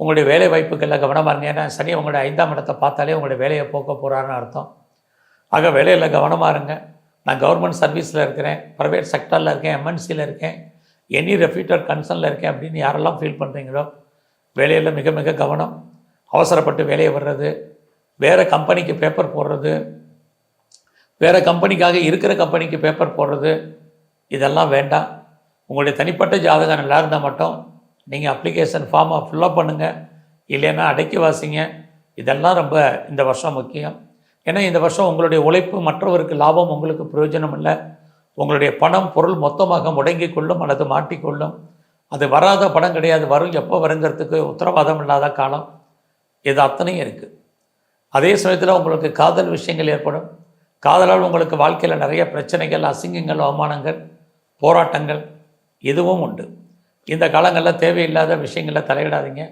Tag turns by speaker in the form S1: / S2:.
S1: உங்களுடைய வேலை வாய்ப்புகளில் கவனமாக இருங்க. ஏன்னா சனி உங்களுடைய 5ஆம் இடத்தை பார்த்தாலே உங்களுடைய வேலையை போக்க போகிறாருன்னு அர்த்தம். ஆக வேலையில் கவனமாக இருங்க. நான் கவர்மெண்ட் சர்வீஸில் இருக்கிறேன், ப்ரைவேட் செக்டரில் இருக்கேன், எம்என்சியில் இருக்கேன், எனி ரெப்யூட்டட் கன்சர்னில் இருக்கேன் அப்படின்னு யாரெல்லாம் ஃபீல் பண்ணுறீங்களோ வேலையில் மிக மிக கவனம். அவசரப்பட்டு வேலையை வர்றது, வேறு கம்பெனிக்கு பேப்பர் போடுறது, வேறு கம்பெனிக்காக இருக்கிற கம்பெனிக்கு பேப்பர் போடுறது, இதெல்லாம் வேண்டாம். உங்களுடைய தனிப்பட்ட ஜாதகம் நல்லா இருந்தால் மட்டும் நீங்கள் அப்ளிகேஷன் ஃபார்மை ஃபில்லப் பண்ணுங்கள். இல்லைன்னா அடக்கி வாசிங்க. இதெல்லாம் ரொம்ப இந்த வருஷம் முக்கியம். ஏன்னா இந்த வருஷம் உங்களுடைய உழைப்பு மற்றவருக்கு லாபம், உங்களுக்கு பிரயோஜனம் இல்லை. உங்களுடைய பணம் பொருள் மொத்தமாக முடங்கி கொள்ளும் அல்லது மாட்டிக்கொள்ளும். அது வராத பணம் கிடையாது, வரும் எப்போ வருங்கிறதுக்கு உத்தரவாதம் இல்லாத காலம். இது அத்தனையும் இருக்குது. அதே சமயத்தில் உங்களுக்கு காதல் விஷயங்கள் ஏற்படும். காதலால் உங்களுக்கு வாழ்க்கையில் நிறைய பிரச்சனைகள், அசிங்கங்கள், அவமானங்கள், போராட்டங்கள் இதுவும் உண்டு. இந்த காலங்களில் தேவையில்லாத விஷயங்களில் தலையிடாதீங்க.